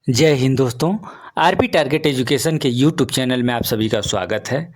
जय हिंद दोस्तों। RP target education के यूट्यूब चैनल में आप सभी का स्वागत है।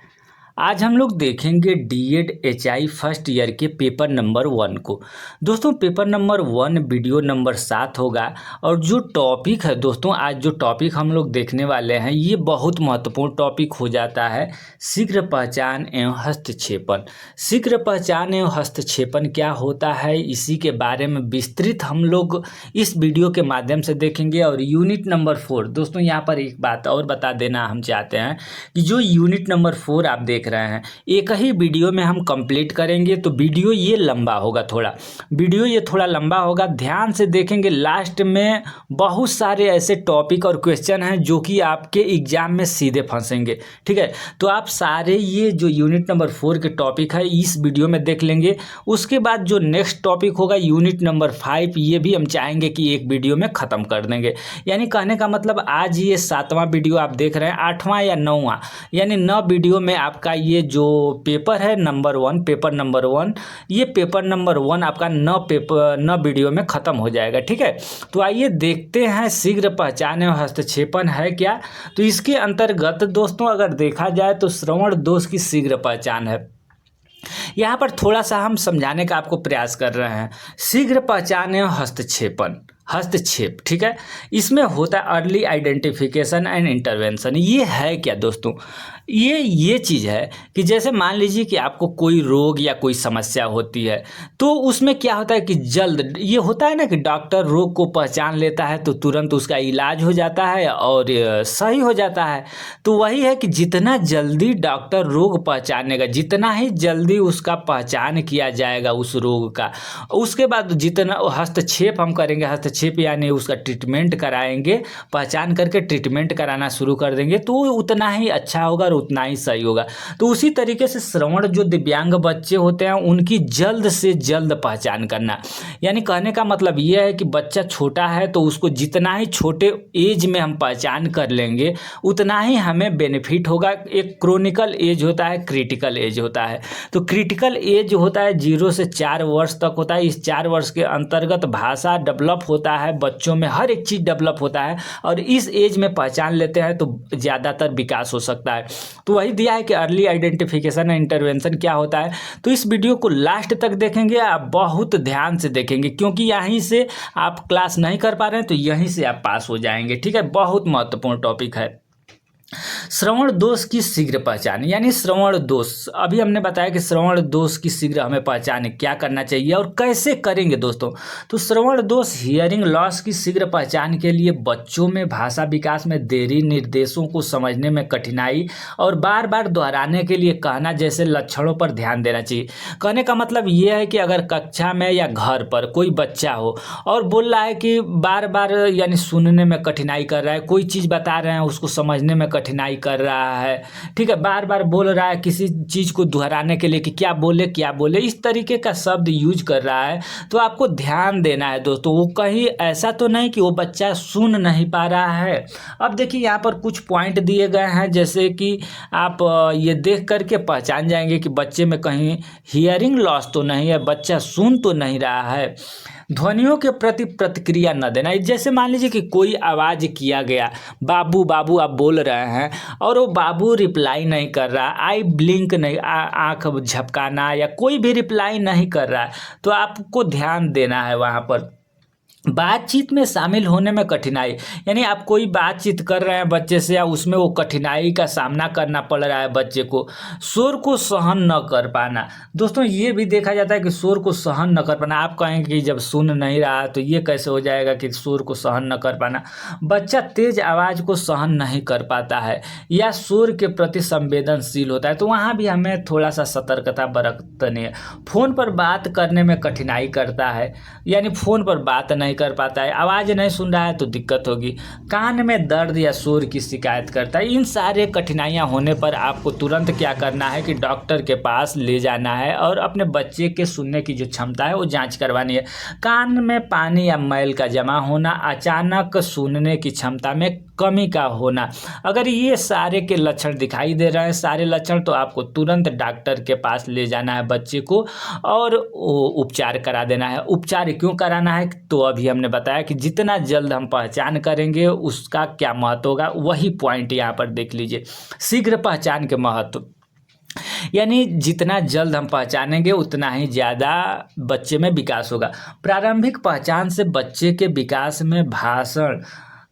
आज हम लोग देखेंगे डीएड एचआई फर्स्ट ईयर के पेपर नंबर 1 को। दोस्तों पेपर नंबर 1 वीडियो नंबर 7 होगा। और जो टॉपिक है दोस्तों, आज जो टॉपिक हम लोग देखने वाले हैं ये बहुत महत्वपूर्ण टॉपिक हो जाता है। शीघ्र पहचान एवं हस्तक्षेपण। शीघ्र पहचान एवं हस्तक्षेपण क्या होता है, इसी के बारे में विस्तृत हम लोग इस वीडियो के माध्यम से देखेंगे। और यूनिट नंबर 4 दोस्तों, यहाँ पर एक बात और बता देना हम चाहते हैं कि जो यूनिट नंबर 4 आप देख रहे हैं एक ही वीडियो में हम कंप्लीट करेंगे। तो वीडियो ये लंबा होगा, थोड़ा लंबा होगा। ध्यान से देखेंगे, लास्ट में बहुत सारे ऐसे टॉपिक और क्वेश्चन हैं जो कि आपके एग्जाम में सीधे फंसेंगे। ठीक है, तो आप सारे ये जो यूनिट नंबर 4 के टॉपिक है इस वीडियो में देख लेंगे। उसके बाद जो नेक्स्ट टॉपिक होगा यूनिट नंबर 5, ये भी हम चाहेंगे कि एक वीडियो में ख़त्म कर देंगे। यानी कहने का मतलब आज ये 7वां वीडियो आप देख रहे हैं, 8वां या 9वां, यानी 9 वीडियो में आपका ये जो पेपर है नंबर 1, पेपर नंबर 1, ये पेपर नंबर 1 आपका 9 वीडियो में ख़त्म हो जाएगा। ठीक है, तो आइए देखते हैं शीघ्र पहचान एवं हस्तक्षेपण है क्या। तो इसके अंतर्गत दोस्तों अगर देखा जाए तो श्रवण दोष की शीघ्र पहचान है। यहाँ पर थोड़ा सा हम समझाने का आपको प्रयास कर रहे हैं। शीघ्र पहचान एवं हस्तक्षेप, ठीक है, इसमें होता है अर्ली आइडेंटिफिकेशन एंड इंटरवेंशन। ये है क्या दोस्तों, ये चीज़ है कि जैसे मान लीजिए कि आपको कोई रोग या कोई समस्या होती है, तो उसमें क्या होता है कि जल्द ये होता है ना कि डॉक्टर रोग को पहचान लेता है तो तुरंत उसका इलाज हो जाता है और सही हो जाता है। तो वही है कि जितना जल्दी डॉक्टर रोग पहचानेगा, जितना ही जल्दी उसका पहचान किया जाएगा उस रोग का, उसके बाद जितना हस्तक्षेप हम करेंगे, हस्तक्षेप यानी उसका ट्रीटमेंट कराएंगे, पहचान करके ट्रीटमेंट कराना शुरू कर देंगे, तो उतना ही अच्छा होगा और उतना ही सही होगा। तो उसी तरीके से श्रवण जो दिव्यांग बच्चे होते हैं उनकी जल्द से जल्द पहचान करना, यानी कहने का मतलब ये है कि बच्चा छोटा है तो उसको जितना ही छोटे एज में हम पहचान कर लेंगे उतना ही हमें बेनिफिट होगा। एक क्रोनिकल एज होता है, क्रिटिकल एज होता है। तो क्रिटिकल एज होता है 0 से 4 वर्ष तक होता है। इस 4 वर्ष के अंतर्गत भाषा डेवलप होता है, बच्चों में हर एक चीज़ डेवलप होता है और इस एज में पहचान लेते हैं तो ज़्यादातर विकास हो सकता है। तो वही दिया है कि अर्ली आइडेंटिफिकेशन एंड इंटरवेंशन क्या होता है। तो इस वीडियो को लास्ट तक देखेंगे, आप बहुत ध्यान से देखेंगे, क्योंकि यहीं से आप क्लास नहीं कर पा रहे हैं तो यहीं से आप पास हो जाएंगे। ठीक है, बहुत महत्वपूर्ण टॉपिक है। श्रवण दोष की शीघ्र पहचान, यानी श्रवण दोष, अभी हमने बताया कि श्रवण दोष की शीघ्र हमें पहचान क्या करना चाहिए और कैसे करेंगे दोस्तों। तो श्रवण दोष हियरिंग लॉस की शीघ्र पहचान के लिए बच्चों में भाषा विकास में देरी, निर्देशों को समझने में कठिनाई और बार बार दोहराने के लिए कहना जैसे लक्षणों पर ध्यान देना चाहिए। कहने का मतलब ये है कि अगर कक्षा में या घर पर कोई बच्चा हो और बोल रहा है कि बार बार यानी सुनने में कठिनाई कर रहा है, कोई चीज़ बता रहे हैं उसको समझने में कठिनाई कर रहा है, ठीक है, बार बार बोल रहा है किसी चीज़ को दोहराने के लिए कि क्या बोले, इस तरीके का शब्द यूज कर रहा है, तो आपको ध्यान देना है दोस्तों। वो कहीं ऐसा तो नहीं कि वो बच्चा सुन नहीं पा रहा है। अब देखिए यहाँ पर कुछ पॉइंट दिए गए हैं, जैसे कि आप ये देख करके पहचान जाएंगे कि बच्चे में कहीं हियरिंग लॉस तो नहीं है, बच्चा सुन तो नहीं रहा है। ध्वनियों के प्रति प्रतिक्रिया न देना, जैसे मान लीजिए कि कोई आवाज़ किया गया, बाबू बाबू आप बोल रहे हैं और वो बाबू रिप्लाई नहीं कर रहा, आई ब्लिंक नहीं, आँख झपकाना या कोई भी रिप्लाई नहीं कर रहा है, तो आपको ध्यान देना है वहाँ पर। बातचीत में शामिल होने में कठिनाई, यानी आप कोई बातचीत कर रहे हैं बच्चे से या उसमें वो कठिनाई का सामना करना पड़ रहा है बच्चे को। शोर को सहन न कर पाना, दोस्तों ये भी देखा जाता है कि शोर को सहन न कर पाना। आप कहेंगे कि जब सुन नहीं रहा तो ये कैसे हो जाएगा कि शोर को सहन न कर पाना। बच्चा तेज आवाज़ को सहन नहीं कर पाता है या शोर के प्रति संवेदनशील होता है, तो वहाँ भी हमें थोड़ा सा सतर्कता बरतनी है। फ़ोन पर बात करने में कठिनाई करता है, यानी फ़ोन पर बात नहीं कर पाता है, आवाज़ नहीं सुन रहा है तो दिक्कत होगी। कान में दर्द या शोर की शिकायत करता है। इन सारे कठिनाइयाँ होने पर आपको तुरंत क्या करना है कि डॉक्टर के पास ले जाना है और अपने बच्चे के सुनने की जो क्षमता है वो जांच करवानी है। कान में पानी या मैल का जमा होना, अचानक सुनने की क्षमता में कमी का होना, अगर ये सारे के लक्षण दिखाई दे रहे हैं, सारे लक्षण, तो आपको तुरंत डॉक्टर के पास ले जाना है बच्चे को और उपचार करा देना है। उपचार क्यों कराना है तो अभी हमने बताया कि जितना जल्द हम पहचान करेंगे उसका क्या महत्व होगा, वही पॉइंट यहाँ पर देख लीजिए। शीघ्र पहचान के महत्व, यानी जितना जल्द हम पहचानेंगे उतना ही ज़्यादा बच्चे में विकास होगा। प्रारंभिक पहचान से बच्चे के विकास में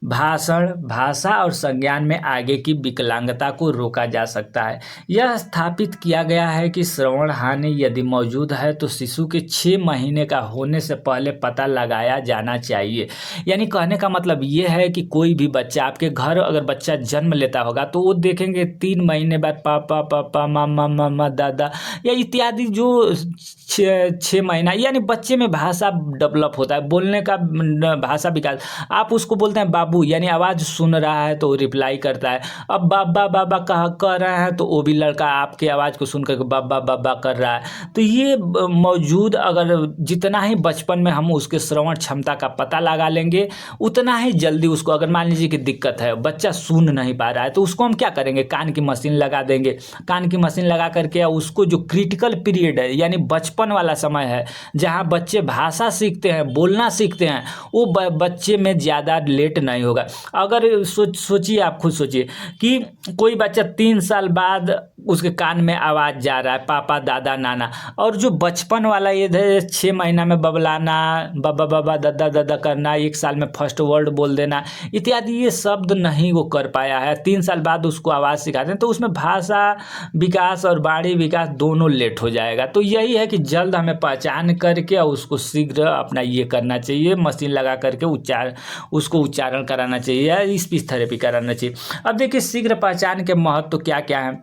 भाषा और संज्ञान में आगे की विकलांगता को रोका जा सकता है। यह स्थापित किया गया है कि श्रवण हानि यदि मौजूद है तो शिशु के 6 महीने का होने से पहले पता लगाया जाना चाहिए। यानी कहने का मतलब ये है कि कोई भी बच्चा आपके घर अगर बच्चा जन्म लेता होगा तो वो देखेंगे 3 महीने बाद पापा पापा मामा मामा दादा या इत्यादि, जो 6 महीना यानी बच्चे में भाषा डेवलप होता है, बोलने का भाषा विकास। आप उसको बोलते हैं बाबू, यानी आवाज़ सुन रहा है तो रिप्लाई करता है। अब बाबा बाबा कह रहे हैं तो वो भी लड़का आपके आवाज़ को सुन कर बाबा बाबा कर रहा है। तो ये मौजूद, अगर जितना ही बचपन में हम उसके श्रवण क्षमता का पता लगा लेंगे उतना ही जल्दी उसको, अगर मान लीजिए कि दिक्कत है, बच्चा सुन नहीं पा रहा है, तो उसको हम क्या करेंगे, कान की मशीन लगा देंगे। कान की मशीन लगा करके उसको जो क्रिटिकल पीरियड है यानी बचपन वाला समय है जहाँ बच्चे भाषा सीखते हैं, बोलना सीखते हैं, वो बच्चे में ज़्यादा लेट नहीं होगा। अगर सोचिए, आप खुद सोचिए कि कोई बच्चा 3 साल बाद उसके कान में आवाज़ जा रहा है पापा दादा नाना, और जो बचपन वाला ये 6 महीना में बबलाना, बाबा बाबा दादा दादा करना, 1 साल में फर्स्ट वर्ड बोल देना इत्यादि, ये शब्द नहीं वो कर पाया है, 3 साल बाद उसको आवाज़ सिखाते हैं, तो उसमें भाषा विकास और वाणी विकास दोनों लेट हो जाएगा। तो यही है कि जल्द हमें पहचान करके और उसको शीघ्र अपना ये करना चाहिए, मशीन लगा करके उसको उच्चारण कराना चाहिए या स्पीच थेरेपी कराना चाहिए। अब देखिए शीघ्र पहचान के महत्व क्या क्या है।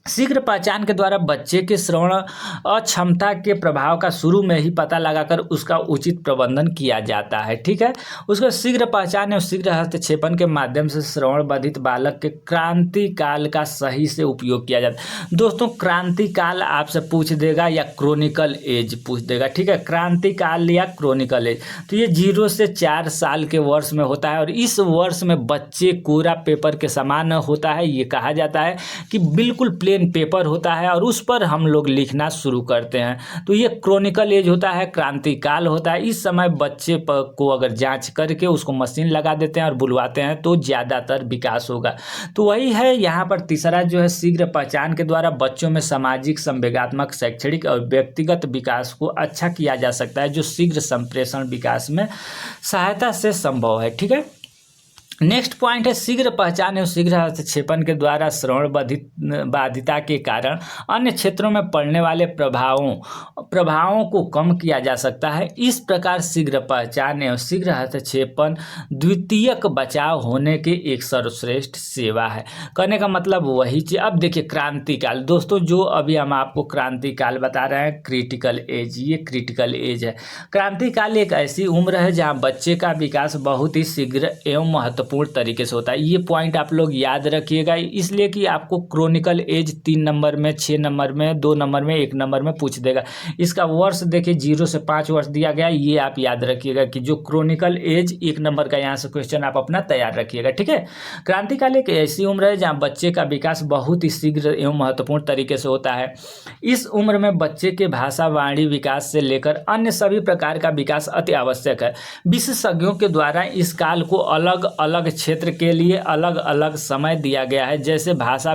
शीघ्र पहचान के द्वारा बच्चे के श्रवण अक्षमता के प्रभाव का शुरू में ही पता लगाकर उसका उचित प्रबंधन किया जाता है। ठीक है, उसका शीघ्र पहचान और शीघ्र हस्तक्षेपन के माध्यम से श्रवण बाधित बालक के क्रांति काल का सही से उपयोग किया जाता है। दोस्तों, क्रांति काल आपसे पूछ देगा या क्रोनिकल एज पूछ देगा। ठीक है, क्रांति काल या क्रोनिकल एज, तो ये 0 से 4 साल के वर्ष में होता है और इस वर्ष में बच्चे कोरा पेपर के समान होता है। ये कहा जाता है कि बिल्कुल पेपर होता है और उस पर हम लोग लिखना शुरू करते हैं। तो ये क्रोनिकल एज होता है, क्रांति काल होता है। इस समय बच्चे को अगर जांच करके उसको मशीन लगा देते हैं और बुलवाते हैं तो ज़्यादातर विकास होगा। तो वही है यहाँ पर तीसरा जो है, शीघ्र पहचान के द्वारा बच्चों में सामाजिक, संवेगात्मक, शैक्षणिक और व्यक्तिगत विकास को अच्छा किया जा सकता है, जो शीघ्र संप्रेषण विकास में सहायता से संभव है। ठीक है, नेक्स्ट पॉइंट है, शीघ्र पहचान एवं शीघ्र हस्तक्षेपन के द्वारा श्रवण बाधिता के कारण अन्य क्षेत्रों में पड़ने वाले प्रभावों को कम किया जा सकता है। इस प्रकार शीघ्र पहचान एवं शीघ्र हस्तक्षेपन द्वितीयक बचाव होने की एक सर्वश्रेष्ठ सेवा है। कहने का मतलब वही चीज। अब देखिए क्रांतिकाल, दोस्तों जो अभी हम आपको क्रांतिकाल बता रहे हैं, क्रिटिकल एज, ये क्रिटिकल एज है। क्रांतिकाल एक ऐसी उम्र है जहाँ बच्चे का विकास बहुत ही शीघ्र एवं महत्वपूर्ण तरीके से होता है। ये पॉइंट आप लोग याद रखिएगा, इसलिए कि आपको क्रोनिकल एज 3 नंबर में, 6 नंबर में, 2 नंबर में, 1 नंबर में पूछ देगा। इसका वर्ष देखिए 0 से 5 वर्ष दिया गया, ये आप याद रखिएगा कि जो क्रोनिकल एज 1 नंबर का यहाँ से क्वेश्चन आप अपना तैयार रखिएगा। ठीक है, क्रांतिकाल एक ऐसी उम्र है जहाँ बच्चे का विकास बहुत ही शीघ्र एवं महत्वपूर्ण तरीके से होता है। इस उम्र में बच्चे के भाषा वाणी विकास से लेकर अन्य सभी प्रकार का विकास अति आवश्यक है। विशेषज्ञों के द्वारा इस काल को अलग अलग क्षेत्र के लिए अलग अलग समय दिया गया है। जैसे भाषा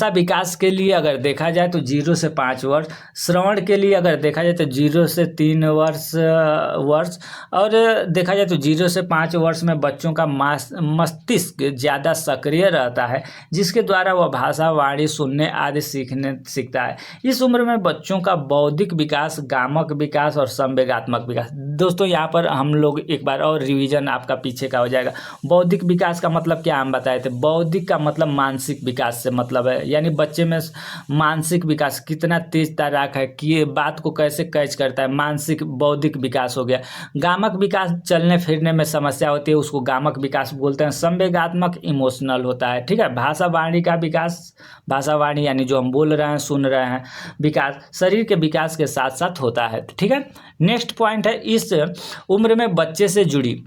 विकास के लिए अगर देखा जाए तो 0 से 5 वर्ष, श्रवण के लिए अगर देखा जाए तो 0 से 3 वर्ष और देखा जाए तो 0 से 5 वर्ष में बच्चों का मस्तिष्क ज़्यादा सक्रिय रहता है, जिसके द्वारा वह भाषा वाणी सुनने आदि सीखता है। इस उम्र में बच्चों का बौद्धिक विकास, गामक विकास और संवेगात्मक विकास। दोस्तों यहाँ पर हम लोग एक बार और रिवीजन आपका पीछे का हो जाएगा। बौद्धिक विकास का मतलब क्या हम बताए थे, बौद्धिक का मतलब मानसिक विकास से मतलब है, यानी बच्चे में मानसिक विकास कितना तेज तर्राक है कि बात को कैसे कैच करता है, मानसिक बौद्धिक विकास हो गया। गामक विकास, चलने फिरने में समस्या होती है, उसको गामक विकास बोलते हैं। संवेगात्मक इमोशनल होता है। ठीक है, भाषा वाणी का विकास, भाषा वाणी यानी जो हम बोल रहे हैं सुन रहे हैं, विकास शरीर के विकास के साथ साथ होता है। ठीक है, नेक्स्ट पॉइंट है, इस उम्र में बच्चे से जुड़ी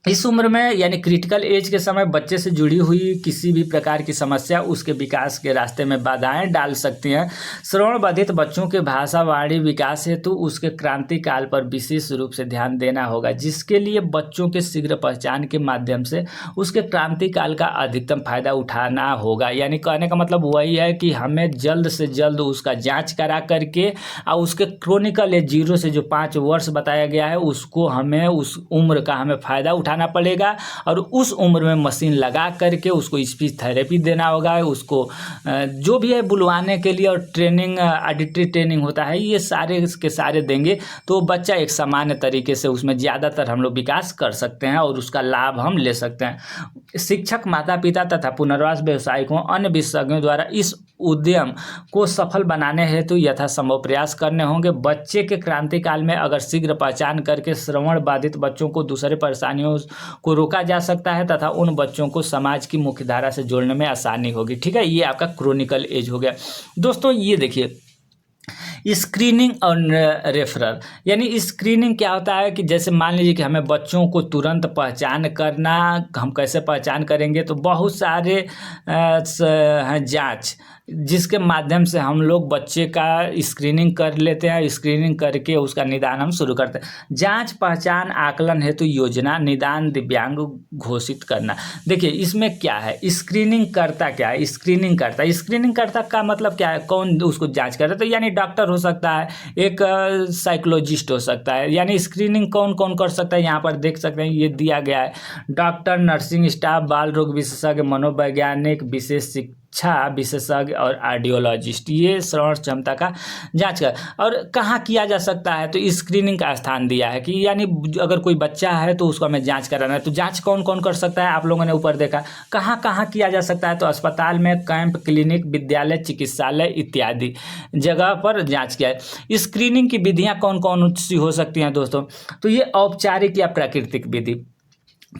इस उम्र में यानी क्रिटिकल एज के समय बच्चे से जुड़ी हुई किसी भी प्रकार की समस्या उसके विकास के रास्ते में बाधाएं डाल सकती हैं। श्रवण बाधित बच्चों के भाषा वाणी विकास हेतु उसके क्रांति काल पर विशेष रूप से ध्यान देना होगा, जिसके लिए बच्चों के शीघ्र पहचान के माध्यम से उसके क्रांति काल का अधिकतम फायदा उठाना होगा। यानी कहने का मतलब वही है कि हमें जल्द से जल्द उसका जाँच करा करके और उसके क्रोनिकल एज 0 से जो 5 वर्ष बताया गया है उसको हमें उस उम्र का हमें फ़ायदा उठाना पड़ेगा और उस उम्र में मशीन लगा करके उसको स्पीच थेरेपी देना होगा, उसको जो भी है बुलवाने के लिए और ट्रेनिंग ऑडिटरी ट्रेनिंग होता है ये सारे के सारे देंगे तो बच्चा एक सामान्य तरीके से उसमें ज़्यादातर हम लोग विकास कर सकते हैं और उसका लाभ हम ले सकते हैं। शिक्षक, माता पिता तथा पुनर्वास व्यवसायिकों अन्य विशेषज्ञों द्वारा इस उद्यम को सफल बनाने हेतु यथासंभव प्रयास करने होंगे। बच्चे के क्रांति काल में अगर शीघ्र पहचान करके श्रवण बाधित बच्चों को दूसरे परेशानियों को रोका जा सकता है तथा उन बच्चों को समाज की मुख्यधारा से जोड़ने में आसानी होगी। ठीक है, ये आपका क्रोनिकल एज हो गया। दोस्तों ये देखिए स्क्रीनिंग और रेफरल, यानी स्क्रीनिंग क्या होता है कि जैसे मान लीजिए कि हमें बच्चों को तुरंत पहचान करना, हम कैसे पहचान करेंगे तो बहुत सारे हैं जांच जिसके माध्यम से हम लोग बच्चे का स्क्रीनिंग कर लेते हैं, स्क्रीनिंग करके उसका निदान हम शुरू करते हैं। जांच, पहचान, आकलन हेतु योजना, निदान, दिव्यांग घोषित करना। देखिए इसमें क्या है, स्क्रीनिंग करता क्या है, स्क्रीनिंग करता का मतलब क्या है, कौन उसको जांच करता है, तो यानी डॉक्टर हो सकता है, एक साइकोलॉजिस्ट हो सकता है। यानी स्क्रीनिंग कौन कौन कर सकता है यहाँ पर देख सकते हैं, ये दिया गया है डॉक्टर, नर्सिंग स्टाफ, बाल रोग विशेषज्ञ, मनोवैज्ञानिक, विशेष शिक्षा विशेषज्ञ और आर्डियोलॉजिस्ट, ये श्रवण क्षमता का जांच कर। और कहाँ किया जा सकता है तो स्क्रीनिंग का स्थान दिया है कि यानी अगर कोई बच्चा है तो उसको हमें जांच कराना है, तो जांच कौन कौन कर सकता है आप लोगों ने ऊपर देखा। कहाँ कहाँ किया जा सकता है तो अस्पताल में, कैंप, क्लिनिक, विद्यालय, चिकित्सालय इत्यादि जगह पर जांच किया है। स्क्रीनिंग की विधियाँ कौन कौन सी हो सकती हैं दोस्तों, तो ये औपचारिक या प्राकृतिक विधि,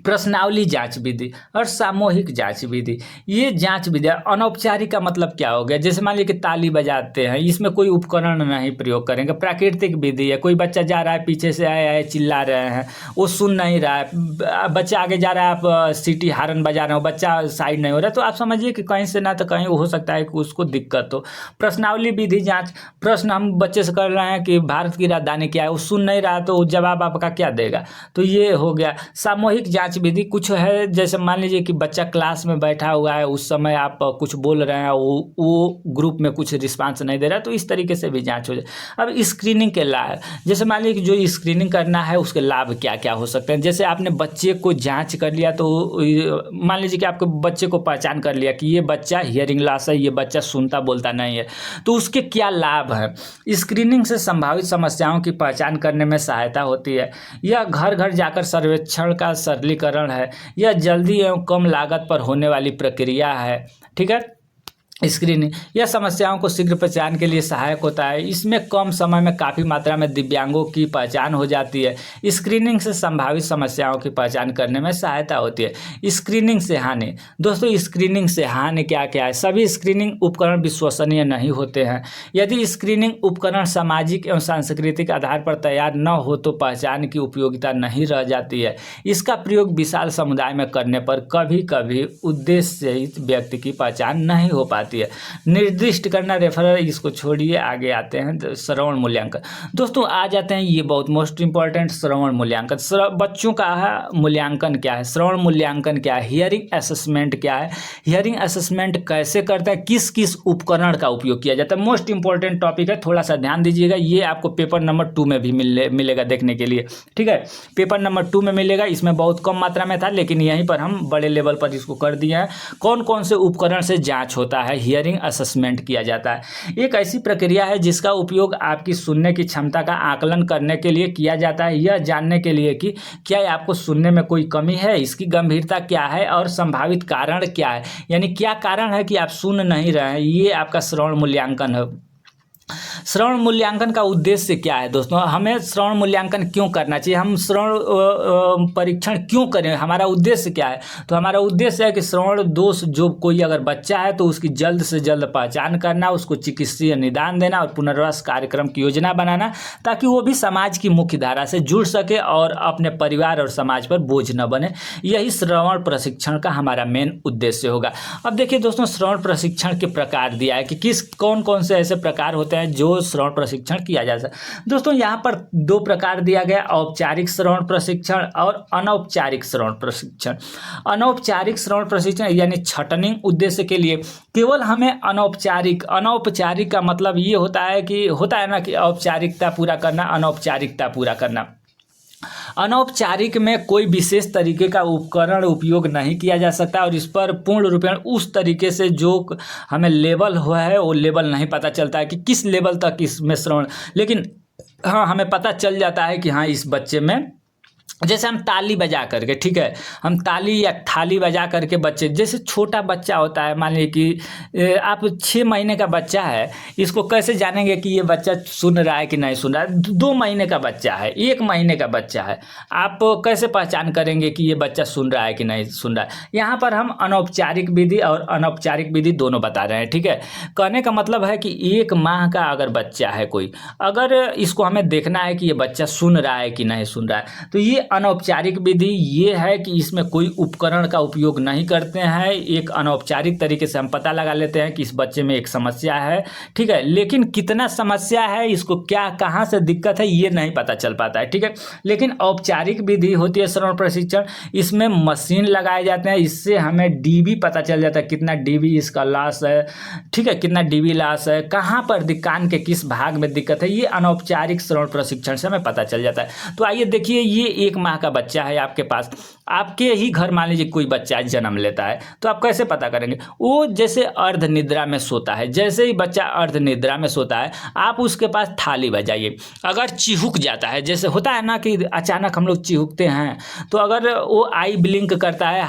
प्रश्नावली जांच विधि और सामूहिक जांच विधि। ये जांच विधि अनौपचारिक का मतलब क्या हो गया, जैसे मान लीजिए कि ताली बजाते हैं, इसमें कोई उपकरण नहीं प्रयोग करेंगे। प्राकृतिक विधि है, कोई बच्चा जा रहा है पीछे से आए चिल्ला रहे हैं वो सुन नहीं रहा है, बच्चा आगे जा रहा है आप सीटी हारन बजा रहे हो, बच्चा साइड नहीं हो रहा है, तो आप समझिए कि कहीं से ना तो कहीं हो सकता है कि उसको दिक्कत हो। प्रश्नावली विधि जाँच, प्रश्न हम बच्चे से कर रहे हैं कि भारत की राजधानी क्या है, वो सुन नहीं रहा तो जवाब आपका क्या देगा, तो ये हो गया। सामूहिक जांच विधि कुछ है, जैसे मान लीजिए कि बच्चा क्लास में बैठा हुआ है, उस समय आप कुछ बोल रहे हैं, वो ग्रुप में कुछ रिस्पांस नहीं दे रहा, तो इस तरीके से भी जांच हो जाए। अब स्क्रीनिंग के लाभ, जैसे मान लीजिए कि जो स्क्रीनिंग करना है उसके लाभ क्या क्या हो सकते हैं। जैसे आपने बच्चे को जांच कर लिया तो मान लीजिए कि आपके बच्चे को पहचान कर लिया कि ये बच्चा हियरिंग लॉस है, ये बच्चा सुनता बोलता नहीं है, तो उसके क्या लाभ है। स्क्रीनिंग से संभावित समस्याओं की पहचान करने में सहायता होती है। यह घर घर जाकर सर्वेक्षण का सरलीकरण है, यह जल्दी एवं कम लागत पर होने वाली प्रक्रिया है। ठीक है, स्क्रीनिंग यह समस्याओं को शीघ्र पहचान के लिए सहायक होता है। इसमें कम समय में काफ़ी मात्रा में दिव्यांगों की पहचान हो जाती है। स्क्रीनिंग से संभावित समस्याओं की पहचान करने में सहायता होती है। स्क्रीनिंग से हानि, दोस्तों स्क्रीनिंग से हानि क्या क्या है। सभी स्क्रीनिंग उपकरण विश्वसनीय नहीं होते हैं। यदि स्क्रीनिंग उपकरण सामाजिक एवं सांस्कृतिक आधार पर तैयार न हो तो पहचान की उपयोगिता नहीं रह जाती है। इसका प्रयोग विशाल समुदाय में करने पर कभी कभी उद्देश्य सहित व्यक्ति की पहचान नहीं हो पाती है। निर्दिष्ट करना, रेफरल इसको छोड़िए, आगे आते हैं श्रवण मूल्यांकन। दोस्तों आ जाते हैं, ये बहुत मोस्ट इंपॉर्टेंट श्रवण मूल्यांकन। बच्चों का मूल्यांकन क्या है, श्रवण मूल्यांकन क्या है, हियरिंग असेसमेंट क्या है, हियरिंग असेसमेंट कैसे करता है, किस किस उपकरण का उपयोग किया जाता है। मोस्ट इंपॉर्टेंट टॉपिक है, थोड़ा सा ध्यान दीजिएगा। ये आपको पेपर नंबर 2 में भी मिलेगा देखने के लिए। ठीक है, पेपर नंबर 2 में मिलेगा, इसमें बहुत कम मात्रा में था लेकिन यहीं पर हम बड़े लेवल पर इसको कर दिए हैं। कौन कौन से उपकरण से जाँच होता है, हियरिंग असेसमेंट किया जाता है। एक ऐसी प्रक्रिया है जिसका उपयोग आपकी सुनने की क्षमता का आकलन करने के लिए किया जाता है, यह जानने के लिए कि क्या आपको सुनने में कोई कमी है, इसकी गंभीरता क्या है और संभावित कारण क्या है। यानी क्या कारण है कि आप सुन नहीं रहे हैं, ये आपका श्रवण मूल्यांकन है। श्रवण मूल्यांकन का उद्देश्य क्या है दोस्तों? हमें श्रवण मूल्यांकन क्यों करना चाहिए? हम श्रवण परीक्षण क्यों करें? हमारा उद्देश्य क्या है? तो हमारा उद्देश्य है कि श्रवण दोष जो कोई अगर बच्चा है तो उसकी जल्द से जल्द पहचान करना, उसको चिकित्सीय निदान देना और पुनर्वास कार्यक्रम की योजना बनाना, ताकि वो भी समाज की मुख्य धारा से जुड़ सके और अपने परिवार और समाज पर बोझ न बने। यही श्रवण प्रशिक्षण का हमारा मेन उद्देश्य होगा। अब देखिए दोस्तों, श्रवण प्रशिक्षण के प्रकार दिया है कि कौन कौन से ऐसे प्रकार होते हैं जो श्रवण प्रशिक्षण किया जा सकता है। दोस्तों यहाँ पर 2 प्रकार दिया गया, औपचारिक श्रवण प्रशिक्षण और अनौपचारिक श्रवण प्रशिक्षण। अनौपचारिक श्रवण प्रशिक्षण यानी छटनिंग उद्देश्य के लिए केवल हमें अनौपचारिक का मतलब ये होता है ना कि औपचारिकता पूरा करना, अनौपचारिकता पूरा करना। अनौपचारिक में कोई विशेष तरीके का उपकरण उपयोग नहीं किया जा सकता और इस पर पूर्ण रूपेण उस तरीके से जो हमें लेवल हुआ है वो लेवल नहीं पता चलता है कि किस लेवल तक इसमें श्रवण, लेकिन हाँ हमें पता चल जाता है कि हाँ इस बच्चे में, जैसे हम ताली बजा करके, ठीक है, हम ताली या थाली बजा करके बच्चे, जैसे छोटा बच्चा होता है, मान लीजिए कि आप 6 महीने का बच्चा है, इसको कैसे जानेंगे कि ये बच्चा सुन रहा है कि नहीं सुन रहा है? 2 महीने का बच्चा है, 1 महीने का बच्चा है, आप कैसे पहचान करेंगे कि ये बच्चा सुन रहा है कि नहीं सुन रहा है? यहाँ पर हम अनौपचारिक विधि और अनौपचारिक विधि दोनों बता रहे हैं, ठीक है। कहने का मतलब है कि 1 माह का अगर बच्चा है कोई, अगर इसको हमें देखना है कि ये बच्चा सुन रहा है कि नहीं सुन रहा है, तो ये अनौपचारिक विधि ये है कि इसमें कोई उपकरण का उपयोग नहीं करते हैं। एक अनौपचारिक तरीके से हम पता लगा लेते हैं कि इस बच्चे में एक समस्या है, ठीक है, लेकिन कितना समस्या है, इसको क्या कहाँ से दिक्कत है, ये नहीं पता चल पाता है, ठीक है। लेकिन औपचारिक विधि होती है श्रवण प्रशिक्षण, इसमें मशीन लगाए जाते हैं, इससे हमें डीबी पता चल जाता है, कितना डीबी इसका लॉस है, ठीक है, कितना डीबी लॉस है, कहाँ पर कान के किस भाग में दिक्कत है, ये अनौपचारिक श्रवण प्रशिक्षण से हमें पता चल जाता है। तो आइए देखिए, ये 1 माह का बच्चा है आपके पास, आपके ही घर मान लीजिए कोई बच्चा जन्म लेता है, तो आप कैसे पता करेंगे? वो जैसे अर्ध निद्रा में सोता है, जैसे ही बच्चा अर्ध निद्रा में सोता है, आप उसके पास थाली बजाइए। अगर चिहुक जाता है, जैसे होता है ना कि अचानक हम लोग चिहुकते हैं, तो अगर वो आई ब्लिंक करता है,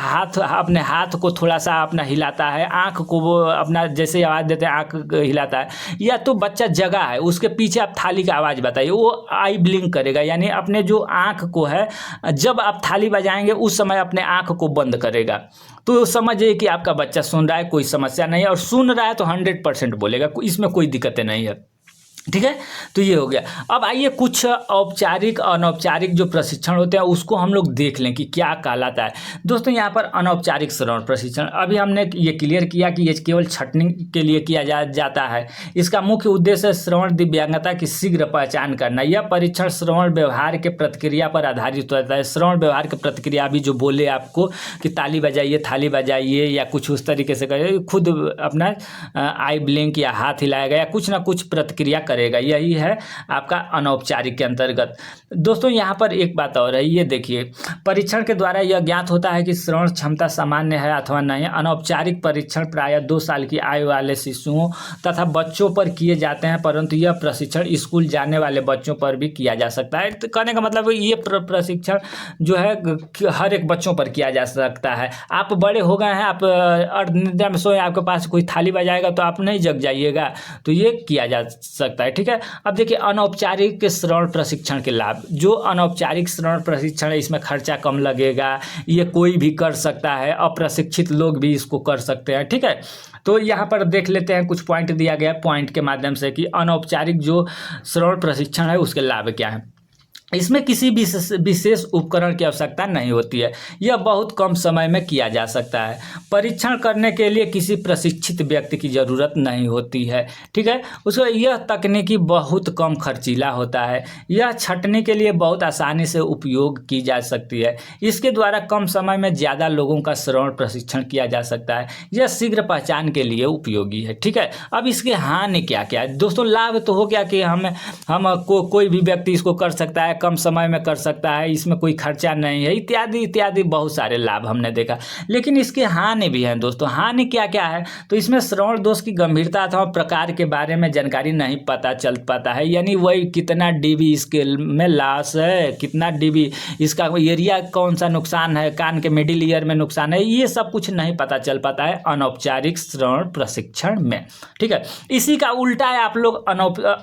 अपने हाथ को थोड़ा सा अपना हिलाता है, आँख को वो अपना जैसे आवाज़ देते हैं आँख हिलाता है, या तो बच्चा जगा है, उसके पीछे आप थाली का आवाज़ बताइए, वो आई ब्लिंक करेगा, यानी अपने जो आँख को है, जब आप थाली बजाएंगे उस समय अपने आँख को बंद करेगा। तो समझिए कि आपका बच्चा सुन रहा है, कोई समस्या नहीं है, और सुन रहा है तो 100% बोलेगा, इसमें कोई दिक्कतें नहीं है, ठीक है। तो ये हो गया। अब आइए कुछ औपचारिक अनौपचारिक जो प्रशिक्षण होते हैं उसको हम लोग देख लें कि क्या कहलाता है। दोस्तों यहाँ पर अनौपचारिक श्रवण प्रशिक्षण, अभी हमने ये क्लियर किया कि ये केवल छटनी के लिए किया जाता है। इसका मुख्य उद्देश्य श्रवण दिव्यांगता की शीघ्र पहचान करना। यह परीक्षण श्रवण व्यवहार के प्रतिक्रिया पर आधारित होता है। श्रवण व्यवहार के प्रतिक्रिया अभी जो बोले आपको कि ताली बजाइए, थाली बजाइए, या कुछ उस तरीके से करिए, खुद अपना आई ब्लिंक या हाथ हिलाएगा या कुछ ना कुछ प्रतिक्रिया करेगा, यही है आपका अनौपचारिक के अंतर्गत। दोस्तों यहाँ पर एक बात और है, ये देखिए, परीक्षण के द्वारा यह ज्ञात होता है कि श्रवण क्षमता सामान्य है अथवा नहीं। अनौपचारिक परीक्षण प्रायः 2 साल की आयु वाले शिशुओं तथा बच्चों पर किए जाते हैं, परंतु यह प्रशिक्षण स्कूल जाने वाले बच्चों पर भी किया जा सकता है। तो कहने का मतलब ये प्रशिक्षण जो है हर एक बच्चों पर किया जा सकता है। आप बड़े हो गए हैं, आप अर्ध निद्रा में सोए, आपके पास कोई थाली बजाएगा तो आप नहीं जग जाइएगा, तो ये किया जा सकता है, ठीक है। अब देखिए अनौपचारिक श्रवण प्रशिक्षण के लाभ। जो अनौपचारिक श्रवण प्रशिक्षण है, इसमें खर्चा कम लगेगा, ये कोई भी कर सकता है, अप्रशिक्षित लोग भी इसको कर सकते हैं, ठीक है। तो यहाँ पर देख लेते हैं, कुछ पॉइंट दिया गया है, पॉइंट के माध्यम से कि अनौपचारिक जो श्रवण प्रशिक्षण है उसके लाभ क्या है। इसमें किसी भी विशेष उपकरण की आवश्यकता नहीं होती है, यह बहुत कम समय में किया जा सकता है। परीक्षण करने के लिए किसी प्रशिक्षित व्यक्ति की ज़रूरत नहीं होती है, ठीक है। उसको यह तकनीकी बहुत कम खर्चीला होता है। यह छंटनी के लिए बहुत आसानी से उपयोग की जा सकती है। इसके द्वारा कम समय में ज़्यादा लोगों का श्रवण प्रशिक्षण किया जा सकता है। यह शीघ्र पहचान के लिए उपयोगी है, ठीक है। अब इसके हानि क्या क्या है दोस्तों? लाभ तो हो गया कि हम कोई भी व्यक्ति इसको कर सकता है, कम समय में कर सकता है, इसमें कोई खर्चा नहीं है, इत्यादि इत्यादि बहुत सारे लाभ हमने देखा। लेकिन इसके हानि भी हैं दोस्तों। हानि क्या क्या है, तो इसमें श्रवण दोष की गंभीरता अथवा प्रकार के बारे में जानकारी नहीं पता चल पाता है, यानी वही कितना डीबी इसके में लॉस है, कितना डीबी इसका एरिया, कौन सा नुकसान है, कान के मिडिल ईयर में नुकसान है, ये सब कुछ नहीं पता चल पाता है अनौपचारिक श्रवण प्रशिक्षण में। ठीक है, इसी का उल्टा है, आप लोग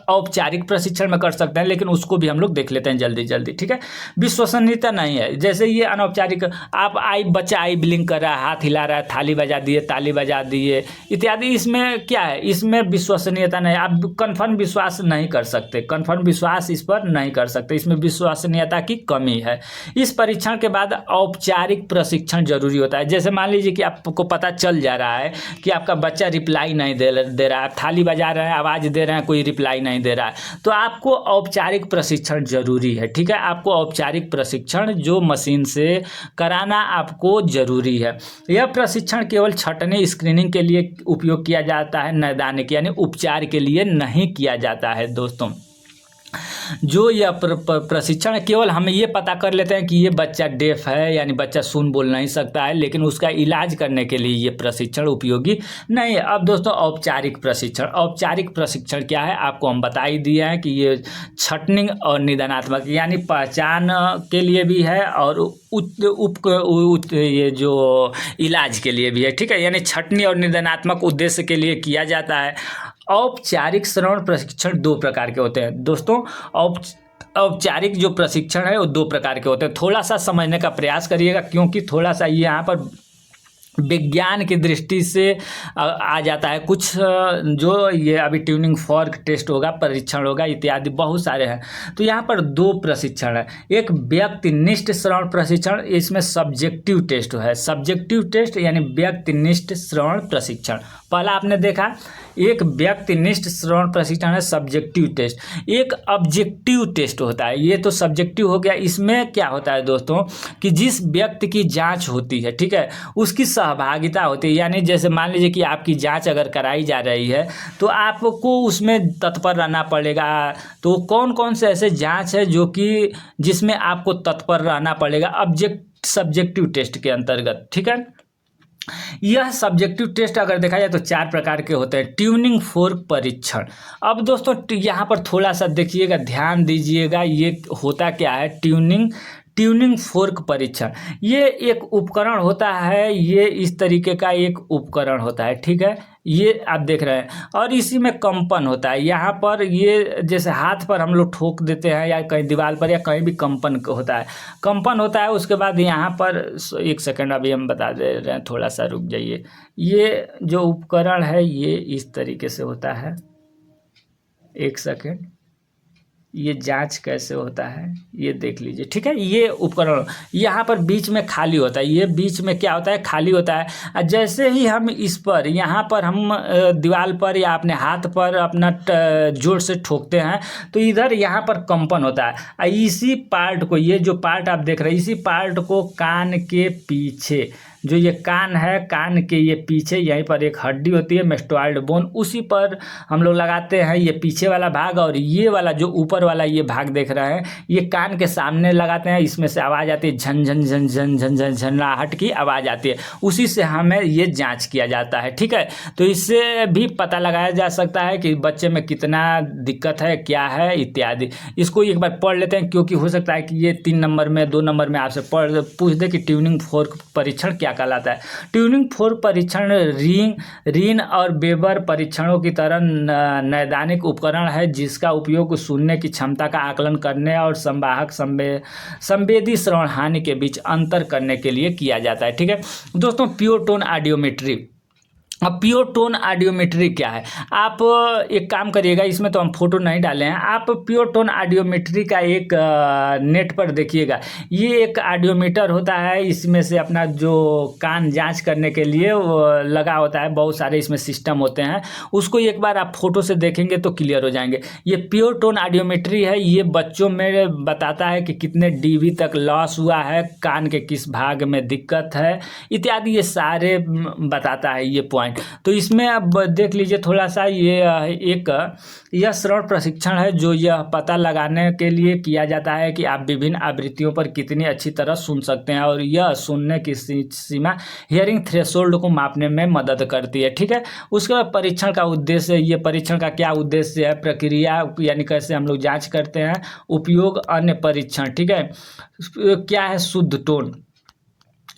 औपचारिक प्रशिक्षण में कर सकते हैं, लेकिन उसको भी हम लोग देख लेते हैं जल्दी जल्दी। ठीक है, विश्वसनीयता नहीं है। जैसे ये अनौपचारिक, आप बच्चा आई ब्लिंक कर रहा है, हाथ हिला रहा है, थाली बजा दिए, ताली बजा दिए इत्यादि, इसमें क्या है, इसमें विश्वसनीयता नहीं, आप कन्फर्म विश्वास नहीं कर सकते, कन्फर्म विश्वास इस पर नहीं कर सकते, इसमें विश्वसनीयता की कमी है। इस परीक्षण के बाद औपचारिक प्रशिक्षण जरूरी होता है। जैसे मान लीजिए कि आपको पता चल जा रहा है कि आपका बच्चा रिप्लाई नहीं दे रहा है, थाली बजा रहे हैं, आवाज़ दे रहे हैं, कोई रिप्लाई नहीं दे रहा है, तो आपको औपचारिक प्रशिक्षण जरूरी है। ठीक है, आपको औपचारिक प्रशिक्षण जो मशीन से कराना आपको जरूरी है। यह प्रशिक्षण केवल छंटनी स्क्रीनिंग के लिए उपयोग किया जाता है, नैदानिक यानी उपचार के लिए नहीं किया जाता है दोस्तों। जो यह प्रशिक्षण केवल हम ये पता कर लेते हैं कि ये बच्चा डेफ है, यानी बच्चा सुन बोल नहीं सकता है, लेकिन उसका इलाज करने के लिए ये प्रशिक्षण उपयोगी नहीं है। अब दोस्तों औपचारिक प्रशिक्षण, औपचारिक प्रशिक्षण क्या है आपको हम बता ही दिए हैं कि ये छंटनी और निदानात्मक यानी पहचान के लिए भी है और ये जो इलाज के लिए भी है। ठीक है, यानी छंटनी और निदानात्मक उद्देश्य के लिए किया जाता है। औपचारिक श्रवण प्रशिक्षण दो प्रकार के होते हैं दोस्तों। औपचारिक जो प्रशिक्षण है वो दो प्रकार के होते हैं। थोड़ा सा समझने का प्रयास करिएगा, क्योंकि थोड़ा सा ये यहाँ पर विज्ञान की दृष्टि से आ जाता है कुछ, जो ये अभी ट्यूनिंग फॉर्क टेस्ट होगा, परीक्षण होगा इत्यादि बहुत सारे हैं। तो यहाँ पर दो प्रशिक्षण है, एक व्यक्तिनिष्ठ श्रवण प्रशिक्षण, इसमें सब्जेक्टिव टेस्ट है। सब्जेक्टिव टेस्ट यानी व्यक्तिनिष्ठ श्रवण प्रशिक्षण, पहला आपने देखा एक व्यक्तिनिष्ठ श्रवण प्रशिक्षण है सब्जेक्टिव टेस्ट। एक ऑब्जेक्टिव टेस्ट होता है, ये तो सब्जेक्टिव हो गया। इसमें क्या होता है दोस्तों कि जिस व्यक्ति की जांच होती है, ठीक है, उसकी सहभागिता होती है। यानी जैसे मान लीजिए कि आपकी जांच अगर कराई जा रही है तो आपको उसमें तत्पर रहना पड़ेगा। तो कौन कौन से ऐसे जांच है जो कि जिसमें आपको तत्पर रहना पड़ेगा सब्जेक्टिव टेस्ट के अंतर्गत। ठीक है, यह सब्जेक्टिव टेस्ट अगर देखा जाए तो चार प्रकार के होते हैं। ट्यूनिंग फोर्क परीक्षण, अब दोस्तों यहाँ पर थोड़ा सा देखिएगा, ध्यान दीजिएगा, ये होता क्या है ट्यूनिंग फोर्क परीक्षण। ये एक उपकरण होता है, ये इस तरीके का एक उपकरण होता है। ठीक है, ये आप देख रहे हैं, और इसी में कंपन होता है। यहाँ पर ये जैसे हाथ पर हम लोग ठोक देते हैं या कहीं दीवार पर या कहीं भी कंपन होता है। उसके बाद यहाँ पर एक सेकंड अभी हम बता दे रहे हैं, थोड़ा सा रुक जाइए। ये जो उपकरण है ये इस तरीके से होता है, एक सेकंड, ये जांच कैसे होता है ये देख लीजिए। ठीक है, ये उपकरण यहाँ पर बीच में खाली होता है, ये बीच में क्या होता है, खाली होता है। जैसे ही हम इस पर यहाँ पर हम दीवार पर या अपने हाथ पर अपना जोर से ठोकते हैं तो इधर यहाँ पर कंपन होता है। इसी पार्ट को, ये जो पार्ट आप देख रहे हैं, इसी पार्ट को कान के पीछे, जो ये कान है, कान के ये पीछे यहीं पर एक हड्डी होती है मेस्टोइड बोन, उसी पर हम लोग लगाते हैं ये पीछे वाला भाग, और ये वाला जो ऊपर वाला ये भाग देख रहे हैं ये कान के सामने लगाते हैं। इसमें से आवाज़ आती है, झन झन झन झन झन झन झनाहट की आवाज़ आती है, उसी से हमें ये जांच किया जाता है। ठीक है, तो इससे भी पता लगाया जा सकता है कि बच्चे में कितना दिक्कत है, क्या है इत्यादि। इसको एक बार पढ़ लेते हैं, क्योंकि हो सकता है कि ये 3 नंबर में 2 नंबर में आपसे पूछ दे कि ट्यूनिंग फोर्क परीक्षण क्या कहलाता है। ट्यूनिंग फोर्क परीक्षण रीन और बेबर परीक्षणों की तरह नैदानिक उपकरण है, जिसका उपयोग सुनने की क्षमता का आकलन करने और संवाहक संवेदी श्रवण हानि के बीच अंतर करने के लिए किया जाता है। ठीक है दोस्तों, प्योर टोन ऑडियोमेट्री। अब प्योर टोन ऑडियोमेट्री क्या है, आप एक काम करिएगा, इसमें तो हम फोटो नहीं डाले हैं, आप प्योर टोन ऑडियोमेट्री का एक नेट पर देखिएगा। ये एक ऑडियोमीटर होता है, इसमें से अपना जो कान जांच करने के लिए लगा होता है, बहुत सारे इसमें सिस्टम होते हैं, उसको एक बार आप फोटो से देखेंगे तो क्लियर हो जाएंगे। ये प्योर टोन ऑडियोमेट्री है, ये बच्चों में बताता है कि कितने डीबी तक लॉस हुआ है, कान के किस भाग में दिक्कत है इत्यादि, ये सारे बताता है ये पॉइंट। पॉइंट। तो इसमें अब देख लीजिए थोड़ा सा, ये यह श्रवण प्रशिक्षण है जो यह पता लगाने के लिए किया जाता है कि आप विभिन्न आवृत्तियों पर कितनी अच्छी तरह सुन सकते हैं, और यह सुनने की सीमा हियरिंग थ्रेशोल्ड को मापने में मदद करती है। ठीक है, उसके बाद परीक्षण का उद्देश्य, ये परीक्षण का क्या उद्देश्य है, प्रक्रिया यानी कैसे हम लोग जांच करते हैं, उपयोग, अन्य परीक्षण। ठीक है, क्या है शुद्ध टोन,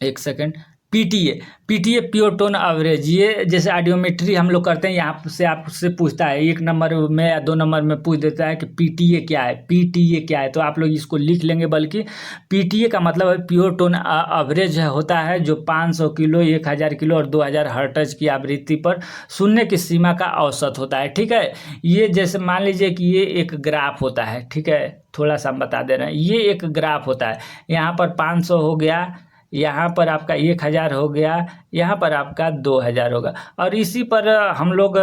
एक second, PTA pure tone average, ये जैसे ऑडियोमेट्री हम लोग करते हैं, यहाँ से आपसे पूछता है 1 नंबर में या 2 नंबर में पूछ देता है कि पीटीए क्या है, तो आप लोग इसको लिख लेंगे। बल्कि पीटीए का मतलब है प्योर टोन एवरेज होता है, जो 500 किलो, 1000 किलो और 2000 हर्ट्ज की आवृत्ति पर सुनने की सीमा का औसत होता है। ठीक है, ये जैसे मान लीजिए कि ये एक ग्राफ होता है। ठीक है, थोड़ा सा हम बता दे रहे हैं, ये एक ग्राफ होता है, यहाँ पर 500 हो गया, यहाँ पर आपका 1000 हो गया, यहाँ पर आपका 2000 होगा, और इसी पर हम लोग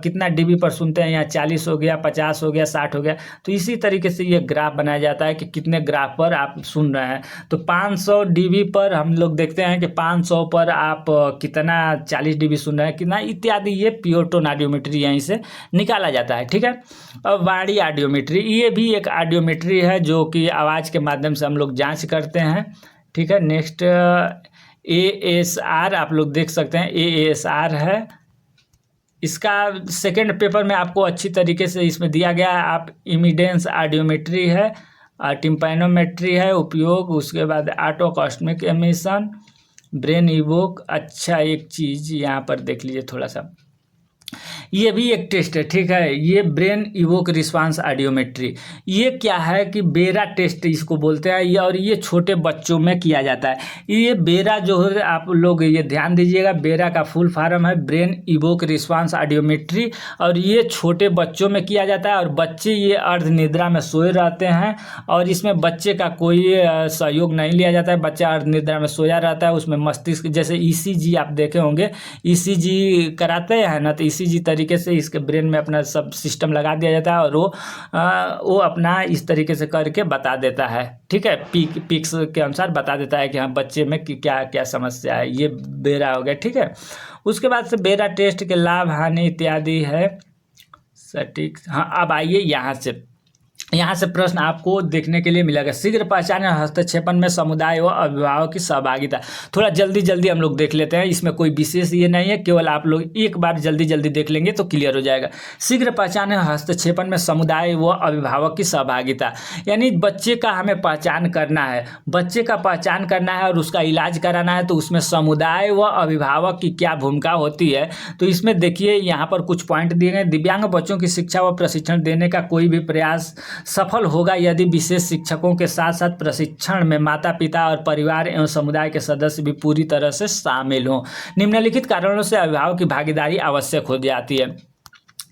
कितना डीबी पर सुनते हैं, यहाँ 40 हो गया, 50 हो गया, 60 हो गया। तो इसी तरीके से ये ग्राफ बनाया जाता है कि कितने ग्राफ पर आप सुन रहे हैं। तो 500 डीबी पर हम लोग देखते हैं कि 500 पर आप कितना 40 डीबी सुन रहे हैं, कितना इत्यादि, ये प्योर टोन ऑडियोमेट्री यहीं से निकाला जाता है। ठीक है, और वाणी ऑडियोमेट्री, ये भी एक ऑडियोमेट्री है जो कि आवाज़ के माध्यम से हम लोग जाँच करते हैं। ठीक है, नेक्स्ट ASR आप लोग देख सकते हैं, ASR है, इसका सेकंड पेपर में आपको अच्छी तरीके से इसमें दिया गया है। आप इमिडेंस ऑडियोमेट्री है, टिम्पैनोमेट्री है, उपयोग, उसके बाद ऑटोकॉस्मिक एमिशन, ब्रेन इवोक। अच्छा, एक चीज़ यहाँ पर देख लीजिए थोड़ा सा, ये भी एक टेस्ट है। ठीक है, ये ब्रेन इवोक रिस्पांस ऑडियोमेट्री, ये क्या है कि बेरा टेस्ट इसको बोलते हैं, ये और ये छोटे बच्चों में किया जाता है। ये बेरा जो है, आप लोग ये ध्यान दीजिएगा, बेरा का फुल फॉर्म है ब्रेन इवोक रिस्पांस ऑडियोमेट्री, और ये छोटे बच्चों में किया जाता है, और बच्चे ये अर्ध निद्रा में सोए रहते हैं, और इसमें बच्चे का कोई सहयोग नहीं लिया जाता है, बच्चा अर्ध निद्रा में सोया रहता है। उसमें मस्तिष्क, जैसे ECG आप देखे होंगे, ECG कराते हैं ना, तो ECG तरीके से इसके ब्रेन में अपना सब सिस्टम लगा दिया जाता है, और वो अपना इस तरीके से करके बता देता है। ठीक है, पिक्स के अनुसार बता देता है कि हाँ बच्चे में क्या क्या समस्या है। ये बेरा हो गया। ठीक है, उसके बाद से बेरा टेस्ट के लाभ, हानि इत्यादि है सटीक। हाँ, अब आइए यहाँ से प्रश्न आपको देखने के लिए मिलेगा। शीघ्र पहचान और हस्तक्षेपण में समुदाय व अभिभावक की सहभागिता, थोड़ा जल्दी हम लोग देख लेते हैं, इसमें कोई विशेष ये नहीं है, केवल आप लोग एक बार जल्दी देख लेंगे तो क्लियर हो जाएगा। शीघ्र पहचान और हस्तक्षेपण में समुदाय व अभिभावक की सहभागिता, यानी बच्चे का हमें पहचान करना है, बच्चे का पहचान करना है और उसका इलाज कराना है, तो उसमें समुदाय व अभिभावक की क्या भूमिका होती है। तो इसमें देखिए यहाँ पर कुछ पॉइंट दिए गए। दिव्यांग बच्चों की शिक्षा व प्रशिक्षण देने का कोई भी प्रयास सफल होगा यदि विशेष शिक्षकों के साथ साथ प्रशिक्षण में माता पिता और परिवार एवं समुदाय के सदस्य भी पूरी तरह से शामिल हों। निम्नलिखित कारणों से अभिभावक की भागीदारी आवश्यक हो जाती है।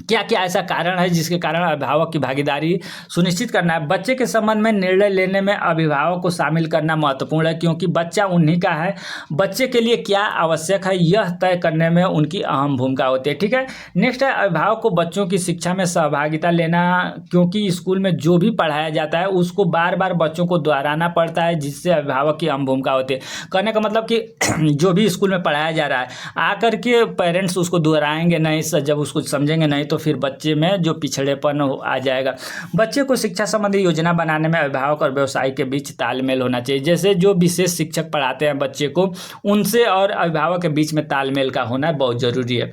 क्या क्या ऐसा कारण है जिसके कारण अभिभावक की भागीदारी सुनिश्चित करना है। बच्चे के संबंध में निर्णय लेने में अभिभावक को शामिल करना महत्वपूर्ण है, क्योंकि बच्चा उन्हीं का है। बच्चे के लिए क्या आवश्यक है यह तय करने में उनकी अहम भूमिका होती है। ठीक है, नेक्स्ट है अभिभावक को बच्चों की शिक्षा में सहभागिता लेना, क्योंकि स्कूल में जो भी पढ़ाया जाता है उसको बार बार बच्चों को दोहराना पड़ता है, जिससे अभिभावक की अहम भूमिका होती है। कहने का मतलब कि जो भी स्कूल में पढ़ाया जा रहा है आकर के पेरेंट्स उसको दोहराएंगे नहीं, जब उसको समझेंगे नहीं तो फिर बच्चे में जो पिछड़ेपन आ जाएगा। बच्चे को शिक्षा संबंधी योजना बनाने में अभिभावक और व्यवसाय के बीच तालमेल होना चाहिए। जैसे जो विशेष शिक्षक पढ़ाते हैं बच्चे को, उनसे और अभिभावक के बीच में तालमेल का होना बहुत ज़रूरी है।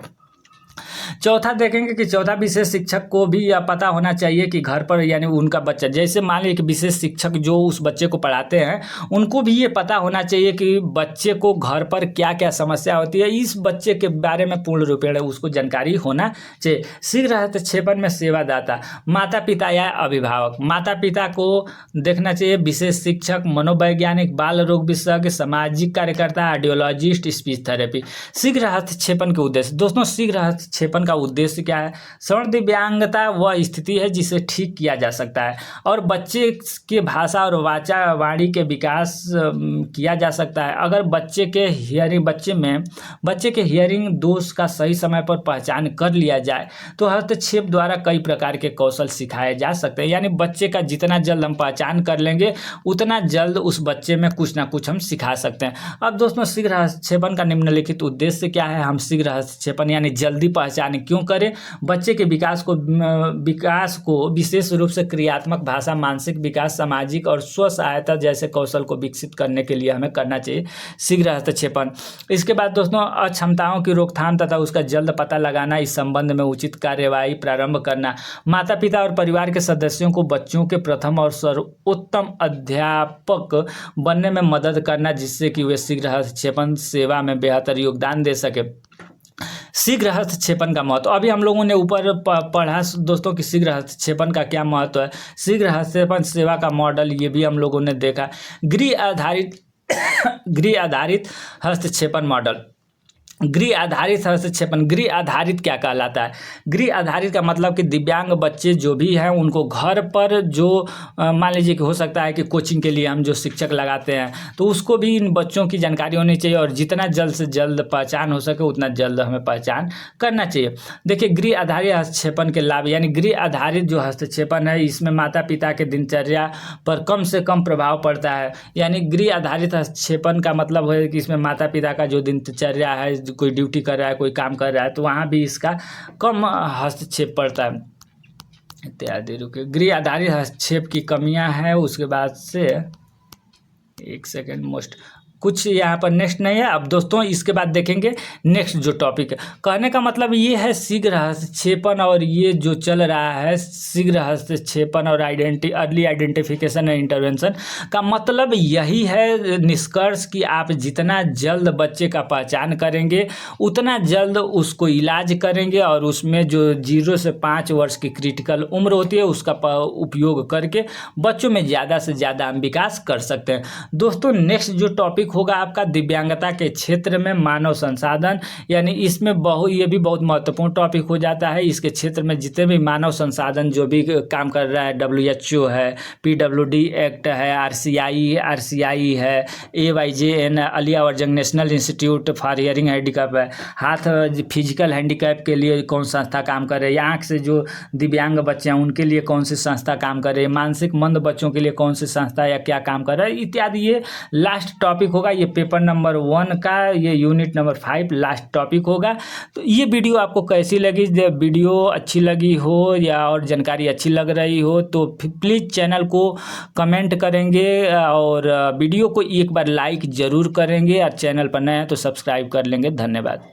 चौथा देखेंगे कि चौथा विशेष शिक्षक को भी यह पता होना चाहिए कि घर पर यानी उनका बच्चा, जैसे मान लीजिए कि विशेष शिक्षक जो उस बच्चे को पढ़ाते हैं उनको भी ये पता होना चाहिए कि बच्चे को घर पर क्या क्या समस्या होती है, इस बच्चे के बारे में पूर्ण रूपेण उसको जानकारी होना चाहिए। शीघ्र हस्तक्षेपण में सेवादाता, माता पिता या अभिभावक, माता पिता को देखना चाहिए, विशेष शिक्षक, मनोवैज्ञानिक, बाल रोग विशेषज्ञ, सामाजिक कार्यकर्ता, आइडियोलॉजिस्ट, स्पीच थेरेपी। शीघ्र हस्तक्षेपण के उद्देश्य, दोस्तों शीघ्र हस्तक्षेपण का उद्देश्य क्या है? श्रवण दिव्यांगता वह स्थिति है जिसे ठीक किया जा सकता है और बच्चे के भाषा और वाणी के विकास किया जा सकता है। अगर बच्चे के हियरिंग दोष का सही समय पर पहचान कर लिया जाए तो हस्तक्षेप द्वारा कई प्रकार के कौशल सिखाए जा सकते हैं। यानी बच्चे का जितना जल्द हम पहचान कर लेंगे उतना जल्द उस बच्चे में कुछ ना कुछ हम सिखा सकते हैं। अब दोस्तों, शीघ्र हस्तक्षेपन का निम्नलिखित उद्देश्य क्या है? हम शीघ्र हस्तक्षेपन यानी जल्दी पहचान क्यों करें? बच्चे के विकास को विशेष रूप से क्रियात्मक भाषा, मानसिक विकास, सामाजिक और स्व सहायता जैसे कौशल को विकसित करने के लिए हमें करना चाहिए शीघ्र हस्तक्षेपन। इसके बाद दोस्तों, अक्षमताओं की रोकथाम तथा उसका जल्द पता लगाना, इस संबंध में उचित कार्यवाही प्रारंभ करना। माता पिता और परिवार के सदस्यों को बच्चों के प्रथम और सर्वोत्तम अध्यापक बनने में मदद करना, जिससे कि वे शीघ्र हस्तक्षेपन सेवा में बेहतर योगदान दे सके। शीघ्र हस्तक्षेपन का महत्व अभी हम लोगों ने ऊपर पढ़ा दोस्तों कि शीघ्र हस्तक्षेपन का क्या महत्व है। शीघ्र हस्तक्षेपन सेवा का मॉडल ये भी हम लोगों ने देखा। गृह आधारित हस्तक्षेपन मॉडल। गृह आधारित हस्तक्षेपन, गृह आधारित क्या कहलाता है? गृह आधारित का मतलब कि दिव्यांग बच्चे जो भी हैं उनको घर पर जो मान लीजिए कि हो सकता है कि कोचिंग के लिए हम जो शिक्षक लगाते हैं तो उसको भी इन बच्चों की जानकारी होनी चाहिए और जितना जल्द से जल्द पहचान हो सके उतना जल्द हमें पहचान करना चाहिए। देखिए, गृह आधारित हस्तक्षेपन के लाभ, यानी गृह आधारित जो हस्तक्षेपन है इसमें माता पिता के दिनचर्या पर कम से कम प्रभाव पड़ता है। यानी गृह आधारित हस्तक्षेपन का मतलब है कि इसमें माता पिता का जो दिनचर्या है, कोई ड्यूटी कर रहा है, कोई काम कर रहा है, तो वहाँ भी इसका कम हस्तक्षेप पड़ता है इत्यादि। रुके, गृह आधारित हस्तक्षेप की कमियां हैं, उसके बाद से एक सेकेंड, मोस्ट कुछ यहाँ पर नेक्स्ट नहीं है। अब दोस्तों इसके बाद देखेंगे नेक्स्ट जो टॉपिक है। कहने का मतलब ये है शीघ्र हस्तक्षेपन और ये जो चल रहा है शीघ्र हस्तक्षेपन और अर्ली आइडेंटिफिकेशन एंड इंटरवेंशन का मतलब यही है निष्कर्ष कि आप जितना जल्द बच्चे का पहचान करेंगे उतना जल्द उसको इलाज करेंगे और उसमें जो 0 से 5 वर्ष की क्रिटिकल उम्र होती है उसका उपयोग करके बच्चों में ज़्यादा से ज़्यादा हम विकास कर सकते हैं। दोस्तों नेक्स्ट जो टॉपिक होगा आपका दिव्यांगता के क्षेत्र में मानव संसाधन, यानी इसमें ये भी बहुत महत्वपूर्ण टॉपिक हो जाता है। इसके क्षेत्र में जितने भी मानव संसाधन जो भी काम कर रहा है, WHO है, PWD एक्ट है, RCI है, AYJN Ali Yavar Jung national institute for hearing handicapped है, हाथ फिजिकल हैंडीकैप के लिए कौन संस्था काम कर रही है, आँख से जो दिव्यांग बच्चे हैं उनके लिए कौन सी संस्था काम कर रही है, मानसिक मंद बच्चों के लिए कौन सी संस्था या क्या काम कर रहा है इत्यादि। ये लास्ट टॉपिक होगा, ये पेपर नंबर 1 का ये यूनिट नंबर 5 लास्ट टॉपिक होगा। तो ये वीडियो आपको कैसी लगी? जब वीडियो अच्छी लगी हो या और जानकारी अच्छी लग रही हो तो प्लीज़ चैनल को कमेंट करेंगे और वीडियो को एक बार लाइक ज़रूर करेंगे और चैनल पर नए हैं तो सब्सक्राइब कर लेंगे। धन्यवाद।